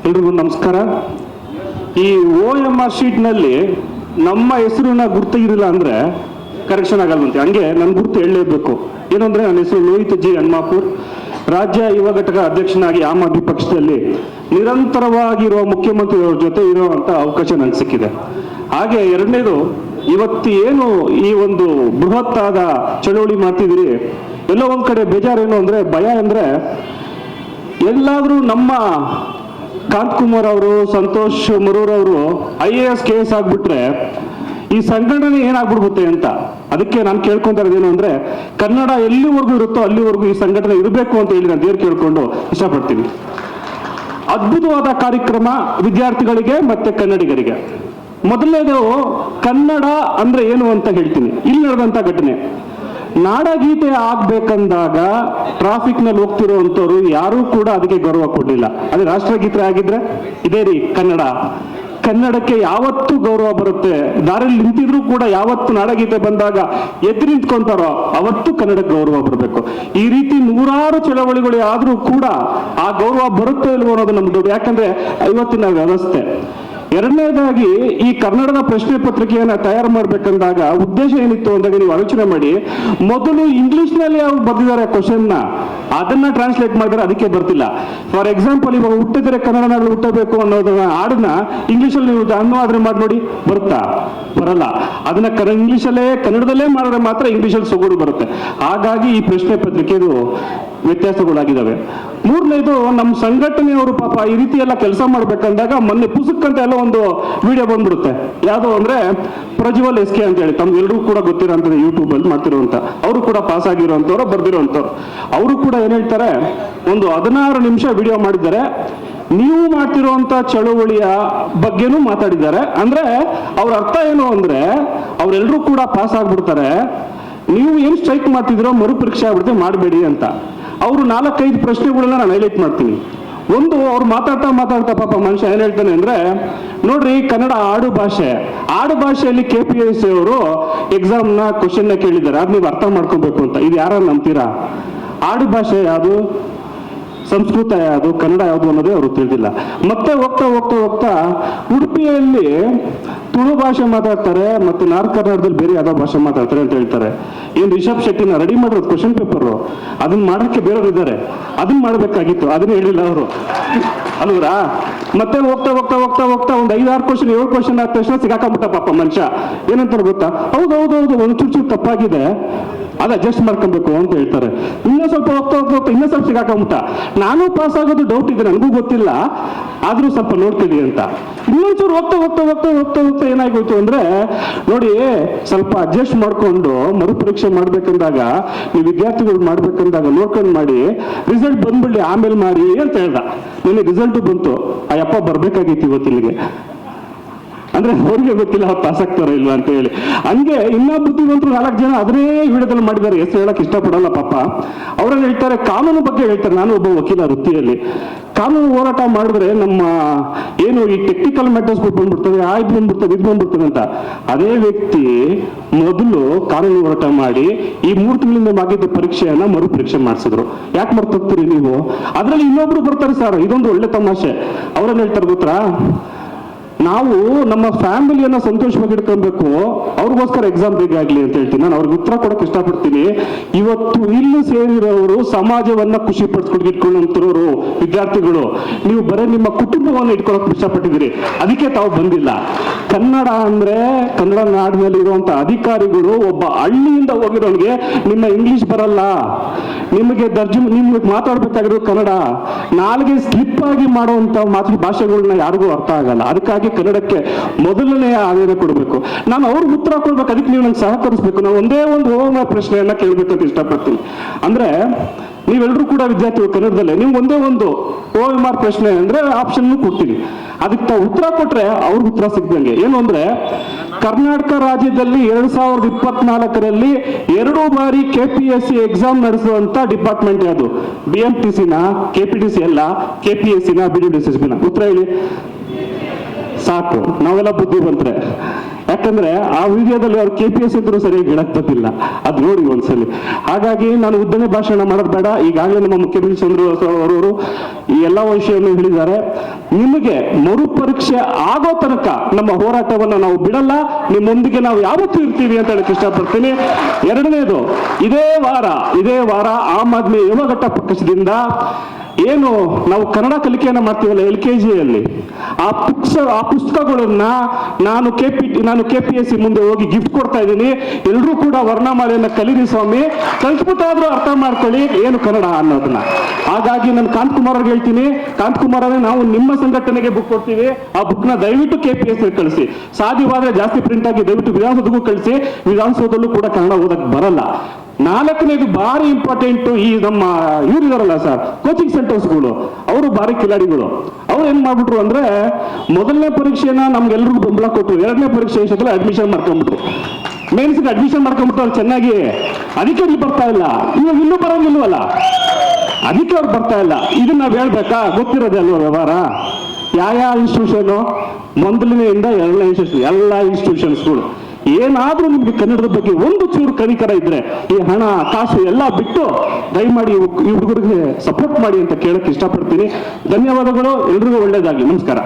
ಎಲ್ರಿಗೂ ನಮಸ್ಕಾರ. ಈ OMR ಶೀಟ್ನಲ್ಲಿ ನಮ್ಮ ಹೆಸರನ್ನ ಗುರ್ತಿಗಿರಲಿಲ್ಲ ಅಂದ್ರೆ ಕರೆಕ್ಷನ್ ಆಗಲ್ವಂತೆ. ಹಂಗೆ ನನ್ನ ಗುರ್ತು ಹೇಳಲೇಬೇಕು. ಏನಂದ್ರೆ ನನ್ನ ಹೆಸರು ಲೋಹಿತ್ ಜಿ ಹನುಮಾಪುರ್, ರಾಜ್ಯ ಯುವ ಘಟಕ ಅಧ್ಯಕ್ಷನಾಗಿ ಆಮ್ ಆದ್ಮಿ ಪಕ್ಷದಲ್ಲಿ ನಿರಂತರವಾಗಿರುವ ಮುಖ್ಯಮಂತ್ರಿಯವರ ಜೊತೆ ಇರುವಂತ ಅವಕಾಶ ನನಗೆ ಸಿಕ್ಕಿದೆ. ಹಾಗೆ ಎರಡನೇದು, ಇವತ್ತು ಏನು ಈ ಒಂದು ಬೃಹತ್ತಾದ ಚಳವಳಿ ಮಾಡ್ತಿದ್ದೀರಿ, ಎಲ್ಲೋ ಒಂದ್ ಕಡೆ ಬೇಜಾರೇನು ಅಂದ್ರೆ, ಭಯ ಅಂದ್ರೆ ಎಲ್ಲಾದ್ರೂ ನಮ್ಮ ಕಾಂತಕುಮಾರ್ ಅವರು, ಸಂತೋಷ್ ಮರೂರ್ ಅವರು IAS KS ಆಗ್ಬಿಟ್ರೆ ಈ ಸಂಘಟನೆ ಏನಾಗ್ಬಿಡ್ಗುತ್ತೆ ಅಂತ. ಅದಕ್ಕೆ ನಾನು ಕೇಳ್ಕೊಂತ ಇರೋದೇನು ಅಂದ್ರೆ, ಕನ್ನಡ ಎಲ್ಲಿವರೆಗೂ ಇರುತ್ತೋ ಅಲ್ಲಿವರೆಗೂ ಈ ಸಂಘಟನೆ ಇರಬೇಕು ಅಂತ ಹೇಳಿ ನಾನು ದೇವ್ರು ಕೇಳ್ಕೊಂಡು ಇಷ್ಟಪಡ್ತೀನಿ. ಅದ್ಭುತವಾದ ಕಾರ್ಯಕ್ರಮ ವಿದ್ಯಾರ್ಥಿಗಳಿಗೆ ಮತ್ತೆ ಕನ್ನಡಿಗರಿಗೆ. ಮೊದಲನೇದು ಕನ್ನಡ ಅಂದ್ರೆ ಏನು ಅಂತ ಹೇಳ್ತೀನಿ. ಇಲ್ಲಿ ನಡೆದಂತ ಘಟನೆ, ನಾಡಗೀತೆ ಆಗ್ಬೇಕಂದಾಗ ಟ್ರಾಫಿಕ್ ನಲ್ಲಿ ಹೋಗ್ತಿರುವಂತವ್ರು ಯಾರು ಕೂಡ ಅದಕ್ಕೆ ಗೌರವ ಕೊಡ್ಲಿಲ್ಲ. ಅದೇ ರಾಷ್ಟ್ರಗೀತೆ ಆಗಿದ್ರೆ ಇದೇ ರೀ ಕನ್ನಡ. ಕನ್ನಡಕ್ಕೆ ಯಾವತ್ತು ಗೌರವ ಬರುತ್ತೆ. ದಾರಿಯಲ್ಲಿ ನಿಂತಿದ್ರು ಕೂಡ ಯಾವತ್ತು ನಾಡಗೀತೆ ಬಂದಾಗ ಎದ್ದು ನಿಂತ್ಕೊಂತಾರೋ ಅವತ್ತು ಕನ್ನಡಕ್ಕೆ ಗೌರವ ಬರಬೇಕು. ಈ ರೀತಿ ನೂರಾರು ಚಳವಳಿಗಳು ಆದ್ರೂ ಕೂಡ ಆ ಗೌರವ ಬರುತ್ತೋ ಇಲ್ವೋ ಅನ್ನೋದು ನಮ್ದು. ಯಾಕಂದ್ರೆ ಇವತ್ತಿನ ವ್ಯವಸ್ಥೆ. ಎರಡನೇದಾಗಿ, ಈ ಕನ್ನಡದ ಪ್ರಶ್ನೆ ಪತ್ರಿಕೆಯನ್ನ ತಯಾರು ಮಾಡ್ಬೇಕಂದಾಗ ಉದ್ದೇಶ ಏನಿತ್ತು ಅಂದಾಗ ನೀವು ಆಲೋಚನೆ ಮಾಡಿ. ಮೊದಲು ಇಂಗ್ಲಿಷ್ ನಲ್ಲಿ ಅವ್ರು ಬರ್ದಿದ್ದಾರೆ ಕ್ವಶನ್ ನ, ಅದನ್ನ ಟ್ರಾನ್ಸ್ಲೇಟ್ ಮಾಡಿದ್ರೆ ಅದಕ್ಕೆ ಬರ್ತಿಲ್ಲ. ಫಾರ್ ಎಕ್ಸಾಂಪಲ್, ಇವಾಗ ಹುಟ್ಟಿದರೆ ಕನ್ನಡ ನಾಡು ಹುಟ್ಟಬೇಕು ಅನ್ನೋದನ್ನ ಹಾಡನ್ನ ಇಂಗ್ಲಿಷ್ ಅಲ್ಲಿ ನೀವು ಅನುವಾದ ಮಾಡಿ ನೋಡಿ, ಬರುತ್ತಾ? ಬರಲ್ಲ. ಅದನ್ನ ಇಂಗ್ಲಿಷಲ್ಲೇ ಕನ್ನಡದಲ್ಲೇ ಮಾಡಿದ್ರೆ ಮಾತ್ರ ಇಂಗ್ಲಿಷ್ ಅಲ್ಲಿ ಸೊಗಡು ಬರುತ್ತೆ. ಹಾಗಾಗಿ ಈ ಪ್ರಶ್ನೆ ಪತ್ರಿಕೆದು ವ್ಯತ್ಯಾಸಗಳಾಗಿದ್ದಾವೆ. ಮೂರನೇದು, ನಮ್ಮ ಸಂಘಟನೆಯವರು ಪಾಪ ಈ ರೀತಿ ಎಲ್ಲ ಕೆಲಸ ಮಾಡ್ಬೇಕಂದಾಗ ಮೊನ್ನೆ ಪುಸ್ತಕಂತ ಎಲ್ಲ ಒಂದು ವಿಡಿಯೋ ಬಂದ್ಬಿಡುತ್ತೆ. ಯಾವುದು ಅಂದ್ರೆ ಪ್ರಜ್ವಲ್ SK ಅಂತ ಹೇಳಿ, ತಮ್ಗೆಲ್ರಿಗೂ ಕೂಡ ಗೊತ್ತಿರೋಂಥದ್ದು, ಯೂಟ್ಯೂಬ್ ಅಲ್ಲಿ ಮಾಡ್ತಿರುವಂತ, ಅವರು ಕೂಡ ಪಾಸ್ ಆಗಿರುವಂತವ್ರು, ಬರ್ದಿರುವಂತವ್ರು. ಅವರು ಕೂಡ ಏನ್ ಹೇಳ್ತಾರೆ, ಒಂದು 16 ನಿಮಿಷ ವಿಡಿಯೋ ಮಾಡಿದ್ದಾರೆ. ನೀವು ಮಾಡ್ತಿರುವಂತ ಚಳುವಳಿಯ ಬಗ್ಗೆನೂ ಮಾತಾಡಿದ್ದಾರೆ. ಅಂದ್ರೆ ಅವ್ರ ಅರ್ಥ ಏನು ಅಂದ್ರೆ, ಅವರೆಲ್ಲರೂ ಕೂಡ ಪಾಸ್ ಆಗ್ಬಿಡ್ತಾರೆ, ನೀವು ಏನ್ ಸ್ಟ್ರೈಕ್ ಮಾಡ್ತಿದ್ದೀರೋ ಮರುಪರೀಕ್ಷೆ ಆಗ್ಬಿಡುತ್ತೆ, ಮಾಡಬೇಡಿ ಅಂತ. ಅವರು 4-5 ಪ್ರಶ್ನೆಗಳನ್ನ ನಾನು ಹೈಲೈಟ್ ಮಾಡ್ತೀನಿ. ಒಂದು, ಅವ್ರು ಮಾತಾಡ್ತಾ ಪಾಪ ಮನುಷ್ಯ ಏನ್ ಹೇಳ್ತಾನೆ ಅಂದ್ರೆ, ನೋಡ್ರಿ ಕನ್ನಡ ಆಡು ಭಾಷೆ, ಆಡು ಭಾಷೆಯಲ್ಲಿ KPSC ಅವರು ಎಕ್ಸಾಮ್ ನ ಕ್ವಶನ್ ನ ಕೇಳಿದ್ದಾರೆ, ಅದ್ ನೀವು ಅರ್ಥ ಮಾಡ್ಕೊಬೇಕು ಅಂತ. ಇದು ಯಾರ ನಂಬ್ತೀರಾ? ಆಡು ಭಾಷೆ ಯಾವುದು, ಸಂಸ್ಕೃತ ಯಾವುದು, ಕನ್ನಡ ಯಾವುದು ಅನ್ನೋದೇ ಅವರು ತಿಳಿದಿಲ್ಲ. ಮತ್ತೆ ಹೋಗ್ತಾ ಉಡುಪಿಯಲ್ಲಿ ತುಳು ಭಾಷೆ ಮಾತಾಡ್ತಾರೆ, ಮತ್ತೆ ನಾರ್ತ್ ಕರ್ನಾಟಕದಲ್ಲಿ ಬೇರೆ ಯಾವ್ದೋ ಭಾಷೆ ಮಾತಾಡ್ತಾರೆ ಅಂತ ಹೇಳ್ತಾರೆ. ಏನ್ ರಿಷಬ್ ಶೆಟ್ಟಿನ ರೆಡಿ ಮಾಡಿರೋದು ಕ್ವಶನ್ ಪೇಪರ್, ಅದನ್ನ ಮಾಡಕ್ಕೆ ಬೇರೆಯವ್ರು ಇದ್ದಾರೆ, ಅದನ್ನ ಮಾಡ್ಬೇಕಾಗಿತ್ತು, ಅದನ್ನ ಹೇಳಿಲ್ಲ ಅವರು ಅಲ್ವರಾ? ಮತ್ತೆ ಹೋಗ್ತಾ ಒಂದು 5-6 ಕ್ವಶನ್ 7 ಕ್ವಶನ್ ಆದ ತಕ್ಷಣ ಸಿಗಾಕೊಂಡ್ಬಿಟ್ಟ ಪಾಪ ಮನುಷ್ಯ. ಏನಂತಾರೆ ಗೊತ್ತಾ? ಹೌದು ಒಂದು ಚೂರು ತಪ್ಪಾಗಿದೆ, ಅದ ಅಡ್ಜಸ್ಟ್ ಮಾಡ್ಕೊಬೇಕು ಅಂತ ಹೇಳ್ತಾರೆ. ಇನ್ನೂ ಸ್ವಲ್ಪ ಹೋಗ್ತಾ ಇನ್ನೂ ಸ್ವಲ್ಪ ಸಿಗಾಕೊಂಬಿಟ್ಟ. ನಾನು ಪಾಸ್ ಆಗೋದು ಡೌಟ್ ಇದೆ, ನನಗೂ ಗೊತ್ತಿಲ್ಲ, ಆದ್ರೂ ಸ್ವಲ್ಪ ನೋಡ್ತೀವಿ ಅಂತ. ಇನ್ನೊಂಚೂರು ಹೋಗ್ತಾ ಏನಾಗೋಯ್ತು ಅಂದ್ರೆ, ನೋಡಿ ಸ್ವಲ್ಪ ಅಡ್ಜಸ್ಟ್ ಮಾಡ್ಕೊಂಡು ಮರುಪರೀಕ್ಷೆ ಮಾಡ್ಬೇಕಂದಾಗ, ನೀವು ವಿದ್ಯಾರ್ಥಿಗಳು ಮಾಡ್ಬೇಕಂದಾಗ ನೋಡ್ಕೊಂಡು ಮಾಡಿ, ರಿಸಲ್ಟ್ ಬಂದ್ಬಿಡ್ಲಿ ಆಮೇಲೆ ಮಾಡಿ ಅಂತ ಹೇಳ್ದ. ನನಗೆ ರಿಸಲ್ಟ್ ಬಂತು, ಆ ಯಪ್ಪ ಬರ್ಬೇಕಾಗಿತ್ತು ಇವತ್ತಿಲ್ಲಿಗೆ. ಅಂದ್ರೆ ಅವ್ರಿಗೆ ಗೊತ್ತಿಲ್ಲ ಅವ್ರು ಪಾಸ್ ಆಗ್ತಾರ ಇಲ್ವಾ ಅಂತ ಹೇಳಿ. ಹಂಗೆ ಇನ್ನ ಬುದ್ಧಿವಂತರು 4 ಜನ ಅದನ್ನೇ ವಿಡಿಯೋದಲ್ಲಿ ಮಾಡಿದ್ದಾರೆ. ಹೆಸರು ಹೇಳಕ್ ಇಷ್ಟಪಡಲ್ಲ ಪಾಪ. ಅವ್ರನ್ನ ಹೇಳ್ತಾರೆ, ಕಾನೂನು ಬಗ್ಗೆ ಹೇಳ್ತಾರೆ. ನಾನು ಒಬ್ಬ ವಕೀಲ ವೃತ್ತಿಯಲ್ಲಿ. ಕಾನೂನು ಹೋರಾಟ ಮಾಡಿದ್ರೆ ನಮ್ಮ ಏನು ಈ ಟೆಕ್ನಿಕಲ್ ಮ್ಯಾಟರ್ಸ್ ಬಂದ್ಬಿಡ್ತದೆ, ಇದು ಬಂದ್ಬಿಡ್ತದೆ ಅಂತ. ಅದೇ ವ್ಯಕ್ತಿ ಮೊದಲು ಕಾನೂನು ಹೋರಾಟ ಮಾಡಿ ಈ 3 ತಿಂಗಳಿಂದ ಆಗಿದ್ದ ಪರೀಕ್ಷೆಯನ್ನ ಮರುಪರೀಕ್ಷೆ ಮಾಡಿಸಿದ್ರು. ಯಾಕೆ ಮರ್ತೋಗ್ತೀರಿ ನೀವು? ಅದ್ರಲ್ಲಿ ಇನ್ನೊಬ್ರು ಬರ್ತಾರೆ ಸರ್, ಇದೊಂದು ಒಳ್ಳೆ ತಮಾಷೆ. ಅವ್ರನ್ನ ಹೇಳ್ತಾರೆ ಗೊತ್ತಾ, ನಾವು ನಮ್ಮ ಫ್ಯಾಮಿಲಿಯನ್ನ ಸಂತೋಷವಾಗಿ ಇಟ್ಕೊಬೇಕು, ಅವ್ರಿಗೋಸ್ಕರ ಎಕ್ಸಾಮ್ ಬೇಕಾಗ್ಲಿ ಅಂತ ಹೇಳ್ತೀನಿ. ನಾನು ಅವ್ರಿಗೆ ಉತ್ತರ ಕೊಡಕ್ಕೆ ಇಷ್ಟಪಡ್ತೀನಿ. ಇವತ್ತು ಇಲ್ಲಿ ಸೇರಿರೋರು ಸಮಾಜವನ್ನ ಖುಷಿ ಪಡಿಸ್ಕೊಂಡು ಇಟ್ಕೊಂಡಂತಿರೋರು ವಿದ್ಯಾರ್ಥಿಗಳು, ನೀವು ಬರೀ ನಿಮ್ಮ ಕುಟುಂಬವನ್ನು ಇಟ್ಕೊಳಕ್ ಇಷ್ಟಪಟ್ಟಿದ್ದೀರಿ, ಅದಕ್ಕೆ ತಾವು ಬಂದಿಲ್ಲ. ಕನ್ನಡ ಅಂದ್ರೆ ಕನ್ನಡ ನಾಡಿನಲ್ಲಿ ಇರುವಂತ ಅಧಿಕಾರಿಗಳು, ಒಬ್ಬ ಹಳ್ಳಿಯಿಂದ ಹೋಗಿರೋನ್ಗೆ ನಿಮ್ಮ ಇಂಗ್ಲಿಷ್ ಬರಲ್ಲ, ನಿಮಗೆ ನಿಮ್ಗೆ ಮಾತಾಡ್ಬೇಕಾಗಿರೋ ಕನ್ನಡ, ನಾಲ್ಗೆ ಸ್ಲಿಪ್ ಆಗಿ ಮಾಡುವಂತ ಭಾಷೆಗಳನ್ನ ಯಾರಿಗೂ ಅರ್ಥ ಆಗಲ್ಲ. ಅದಕ್ಕಾಗಿ ಕನ್ನಡಕ್ಕೆ ಮೊದಲನೇ ಆದ್ಯತೆ ಕೊಡಬೇಕು. ನಾನು ಅವ್ರಿಗೆ ಉತ್ತರ ಕೊಡ್ಬೇಕು, ಅದಕ್ಕೆ ನೀವು ನಂಗೆ ಸಹಕರಿಸಬೇಕು. ನಾನು ಒಂದೇ ಒಂದು OMR ಪ್ರಶ್ನೆಯನ್ನ ಕೇಳಬೇಕಂತ ಇಷ್ಟಪಡ್ತೀನಿ. ಅಂದ್ರೆ ನೀವೆಲ್ಲರೂ ಕೂಡ ವಿದ್ಯಾರ್ಥಿಗಳು ಕನ್ನಡದಲ್ಲೇ, ನೀವು ಒಂದೇ ಒಂದು OMR ಪ್ರಶ್ನೆ ಅಂದ್ರೆ ಆಪ್ಷನ್ ಕೊಡ್ತೀನಿ, ಅದಕ್ಕೆ ತಾವು ಉತ್ತರ ಕೊಟ್ರೆ ಅವ್ರಿಗೆ ಉತ್ತರ ಸಿಗ್ದಂಗೆ. ಏನು ಅಂದ್ರೆ, ಕರ್ನಾಟಕ ರಾಜ್ಯದಲ್ಲಿ 2024ರಲ್ಲಿ 2 ಬಾರಿ KPSC ಎಕ್ಸಾಮ್ ನಡೆಸುವಂತ ಡಿಪಾರ್ಟ್ಮೆಂಟ್ ಯಾವುದು? BMTCನ, KPTC ಅಲ್ಲ, KPSCನ, BDSSBನ? ಉತ್ತರ ಹೇಳಿ ಸಾಕು, ನಾವೆಲ್ಲ ಬುದ್ಧಿವಂತರೆ. ಯಾಕಂದ್ರೆ ಆ ವಿಡಿಯೋದಲ್ಲಿ ಅವ್ರು KPSC ಇದ್ರು ಸರಿಯಾಗಿ ಗಿಡಕ್ ತಪ್ಪಿಲ್ಲ, ಅದು ನೋಡಿ ಒಂದ್ಸಲಿ. ಹಾಗಾಗಿ ನಾನು ಉದ್ದನೆ ಭಾಷಣ ಮಾಡೋದು ಬೇಡ. ಈಗಾಗಲೇ ನಮ್ಮ ಮುಖ್ಯಮಂತ್ರಿ ಚಂದ್ರ ಅವರು ಈ ಎಲ್ಲಾ ವಿಷಯವನ್ನು ಹೇಳಿದ್ದಾರೆ. ನಿಮ್ಮ ನಿಮಗೆ ಮರುಪರೀಕ್ಷೆ ಆಗೋ ತನಕ ನಮ್ಮ ಹೋರಾಟವನ್ನು ನಾವು ಬಿಡಲ್ಲ, ನಿಮ್ಮೊಂದಿಗೆ ನಾವು ಯಾವತ್ತೂ ಇರ್ತೀವಿ ಅಂತ ಹೇಳಕ್ ಇಷ್ಟಪಡ್ತೀನಿ. ಎರಡನೇದು, ಇದೇ ವಾರ ಆಮ್ ಆದ್ಮಿ ಯುವಘಟ್ಟ ಪಕ್ಷದಿಂದ ಏನು ನಾವು ಕನ್ನಡ ಕಲಿಕೆಯನ್ನ ಮಾಡ್ತೀವಲ್ಲ LKGಯಲ್ಲಿ, ಆ ಪುಸ್ತಕಗಳನ್ನ ನಾನು KPSC ಮುಂದೆ ಹೋಗಿ ಗಿಫ್ಟ್ ಕೊಡ್ತಾ ಇದ್ದೀನಿ. ಎಲ್ಲರೂ ಕೂಡ ವರ್ಣಮಾಲೆಯನ್ನ ಕಲೀರಿ ಸ್ವಾಮಿ, ಕಲ್ತ್ಬಿಟ್ಟಾದ್ರೂ ಅರ್ಥ ಮಾಡ್ಕೊಳ್ಳಿ ಏನು ಕನ್ನಡ ಅನ್ನೋದನ್ನ. ಹಾಗಾಗಿ ನಾನು ಕಾಂತಕುಮಾರ್ ಅವ್ರಿಗೆ ಹೇಳ್ತೀನಿ, ಕಾಂತಕುಮಾರ್ ಅವರೇ, ನಾವು ನಿಮ್ಮ ಸಂಘಟನೆಗೆ ಬುಕ್ ಕೊಡ್ತೀವಿ, ಆ ಬುಕ್ನ ದಯವಿಟ್ಟು KPSC ಕಳಿಸಿ. ಸಾಧ್ಯವಾದ್ರೆ ಜಾಸ್ತಿ ಪ್ರಿಂಟ್ ಆಗಿ ದಯವಿಟ್ಟು ವಿಧಾನಸೌಧಕ್ಕೂ ಕಳಿಸಿ. ವಿಧಾನಸೌಧದಲ್ಲೂ ಕೂಡ ಕನ್ನಡ ಓದಕ್ ಬರಲ್ಲ. ನಾಲ್ಕನೇದು ಭಾರಿ ಇಂಪಾರ್ಟೆಂಟ್, ಈ ನಮ್ಮ ಇದಾರಲ್ಲ ಸರ್, ಕೋಚಿಂಗ್ ಸೆಂಟರ್ಸ್ಗಳು, ಅವರು ಭಾರಿ ಕಿಲಾಡಿಗಳು. ಅವ್ರು ಏನ್ ಮಾಡ್ಬಿಟ್ರು ಅಂದ್ರೆ, ಮೊದಲನೇ ಪರೀಕ್ಷೆನ ನಮ್ಗೆಲ್ರಿಗೂ ಬೆಂಬಲ ಕೊಟ್ಟರು, ಎರಡನೇ ಪರೀಕ್ಷೆ ಅಡ್ಮಿಷನ್ ಮಾಡ್ಕೊಂಡ್ಬಿಟ್ರು, ಮೇನ್ಸ್ಗೆ ಅಡ್ಮಿಷನ್ ಮಾಡ್ಕೊಂಡ್ಬಿಟ್ಟು ಅವ್ರು ಚೆನ್ನಾಗಿ. ಅದಕ್ಕೆ ಇಲ್ಲಿ ಬರ್ತಾ ಇಲ್ಲ, ಇವಾಗ ಇನ್ನೂ ಬರೋಂಗಿಲ್ವಲ್ಲ, ಅದಕ್ಕೆ ಅವ್ರು ಬರ್ತಾ ಇಲ್ಲ. ಇದನ್ನ ನಾವ್ ಹೇಳ್ಬೇಕಾ? ಗೊತ್ತಿರೋದೇ ಅಲ್ವಾ ವ್ಯವಹಾರ. ಯಾವ ಇನ್ಸ್ಟಿಟ್ಯೂಷನ್ ಮೊದಲನೆಯಿಂದ ಎರಡನೇ ಇನ್ಸ್ಟಿಟ್ಯೂಷನ್, ಎಲ್ಲ ಇನ್ಸ್ಟಿಟ್ಯೂಷನ್ಸ್ಗಳು ಏನಾದ್ರೂ ನಿಮ್ಗೆ ಕನ್ನಡದ ಬಗ್ಗೆ ಒಂದು ಚೂರು ಕನಿಕರ ಇದ್ರೆ, ಈ ಹಣ ಕಾಸು ಎಲ್ಲ ಬಿಟ್ಟು ದಯಮಾಡಿ ಈ ಹುಡುಗರಿಗೆ ಸಪೋರ್ಟ್ ಮಾಡಿ ಅಂತ ಕೇಳಕ್ ಇಷ್ಟಪಡ್ತೀನಿ. ಧನ್ಯವಾದಗಳು, ಎಲ್ರಿಗೂ ಒಳ್ಳೇದಾಗ್ಲಿ. ನಮಸ್ಕಾರ.